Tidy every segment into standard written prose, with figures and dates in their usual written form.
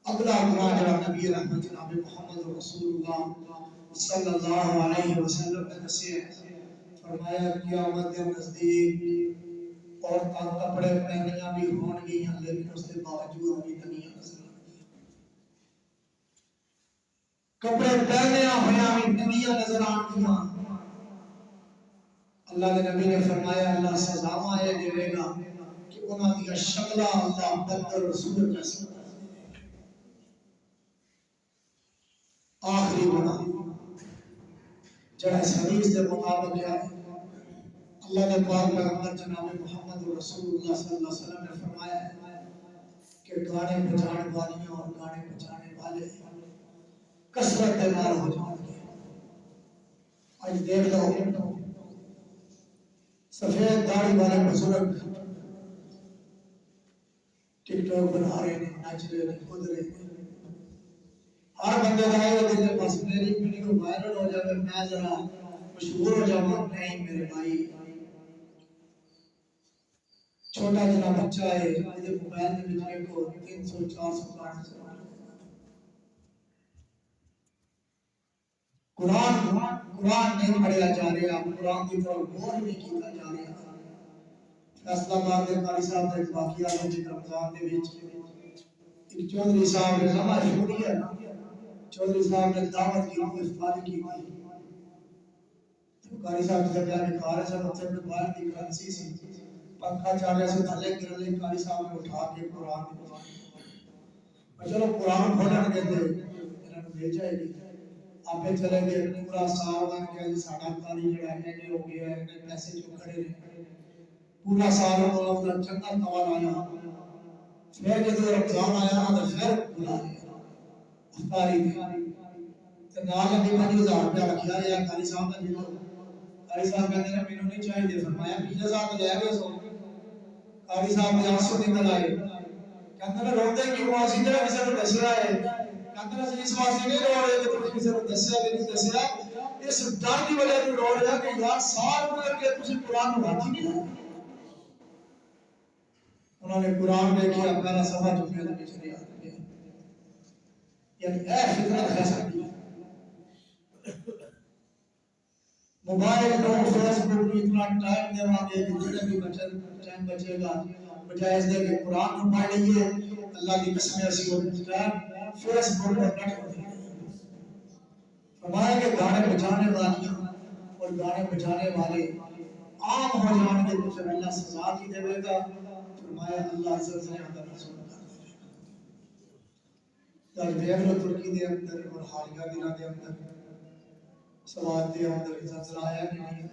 اگلا گناہ جڑا نبی رحمت جناب محمد رسول اللہ صلی اللہ علیہ وسلم نے دسیا فرمایا قیامت کے نزدیک عورتاں کپڑے پہنیاں بھی ہون گیاں لیکن اس کے باوجود بھی تنیاں نظر آنگیاں، کپڑے پہنیاں ہویاں بھی تنیاں نظر آنگیاں۔ اللہ کے نبی نے فرمایا اللہ سزاواں یہ دے گا کہ انہاں دی شکلاں اللہ بدر رسول جیسا۔ آخری گناہ جڑا اس حدیث کے مطابق ہے، اللہ نے پاک پیغمبر جناب محمد رسول اللہ صلی اللہ علیہ وسلم نے فرمایا ہے کہ گانے بجانے والیاں اور گانے بجانے والے کثرت مار ہو جائیں گے۔ آج دیکھ لو سفید داڑھی والے بزرگ ٹک ٹاک بنا رہے ہیں، ناچ رہے ہیں، کود رہے ہیں، ہر بندے کا یہ دل ہے بس میری ویڈیو وائرل ہو جائے میں ذرا مشہور ہو جاؤں۔ نہیں میرے بھائی، چھوٹا جنا بچہ ہے یہ موبائل میں بچے کو 300 400 گانے سنا قرآن نہیں پڑھیا جا رہا، قرآن کی طرف غور نہیں کیا جا رہا۔ فیصلہ باد کے قاری صاحب کا ایک واقعہ ہے جس رمضان کے ایک چودھری صاحب نے نماز شروع ہے، چودھری صاحب نے دعوت کی افطاری کی تو قاری صاحب سے بیان کھا رہے سن اتنے میں باہر کی کرنسی سی پنکھا چل رہا سے تھلے گر لے قاری صاحب نے اٹھا کے قرآن اور چلو قرآن پڑھن گے تھے انہوں نے بھیجا ہے آپ چلے گئے پورا سال بن گیا جی ساڈا قاری جڑا ہے یہ ہو گیا ہے پیسے جو کھڑے نے پورا سال انہوں نے چنگا کمال آیا پھر جب رمضان آیا تو پھر بلا لیا افطاری میں تو نال نبی 5000 روپیہ رکھا یا قاری صاحب نے دے دو۔ قاری صاحب کہتے ہیں مینوں نہیں چاہیے، فرمایا 20000 لے گئے سو۔ قاری صاحب نے آنسو نکل آئے کہتے ہیں روتے کیوں اسی طرح کسی نے دسیا ہے، کہتے ہیں اس واسطے نہیں رو رہے کہ تم کسی نے دسیا کہ نہیں دسیا، اس ڈر کی وجہ سے رو رہے کہ یار سال گزر کے تسی قرآن نو ہاتھ ہی نہیں لایا۔ انہوں نے قرآن دیکھا پہلا صفحہ چکیا تو پیچھے نہیں آ گیا، یعنی اے فطرت ہے سکتی ہے۔ موبائل کو فیس بک کو اتنا ٹائم دے وہاں کہ جڑے بھی ٹائم بچے گا بجائے اس دے کہ قرآن کو پڑھ لیے اللہ کی قسم ایسی ہو ٹائم فیس بک پر نٹ ہو جائے۔ فرمایا کہ گانے بجانے والیاں اور گانے بجانے والے عام ہو جان کے پھر اللہ سزا کی دے گا۔ فرمایا اللہ زلزلے اندر رسول کر دے گا۔ دیکھ لو ترکی دے اندر اور حالیہ دنوں دے اندر سواد دے اندر زلزلہ آیا کہ نہیں؟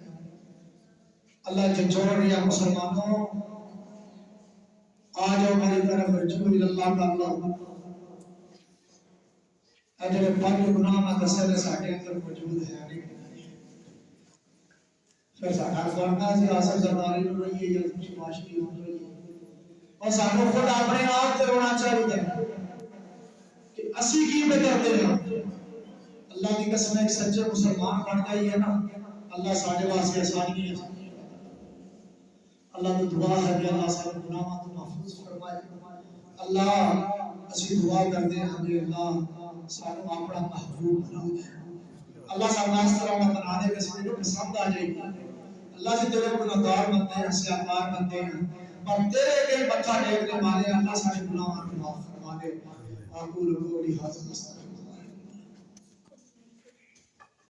اللہ جھنجھوڑ رہا مسلمانوں آ جاؤ میری طرف رجوع اللہ کا اللہ اے جڑے پانچ گناہ میں دسے نے ساڈے اندر موجود ہے نہیں پھر ساڈا فرض ہے سیاست زرداری ہو رہی ہے یا کچھ معاشی ہو رہی ہے اور سانو خود اپنے آپ تے ہونا چاہیے کہ اسی کی پہ کرتے ہیں۔ اللہ کی قسم ایک سچے مسلمان بن جائیے نا اللہ ساڈے واسطے آسانی ہے۔ اللہ کی دعا ہے کہ اللہ سارے گناہوں کو محفوظ فرمائے۔ اللہ اسی دعا کرتے ہیں کہ اللہ سانو اپنا محبوب بنا دے، اللہ سارا اس طرح بنا دے کہ سانو پسند آ جائے گی۔ اللہ سے تیرے گناہگار بندے ہیں، سیاکار بندے ہیں اور تیرے کے متھا ٹیکنے والے اللہ سارے گناہوں کو معاف فرما دے۔ اقول قولی ھذا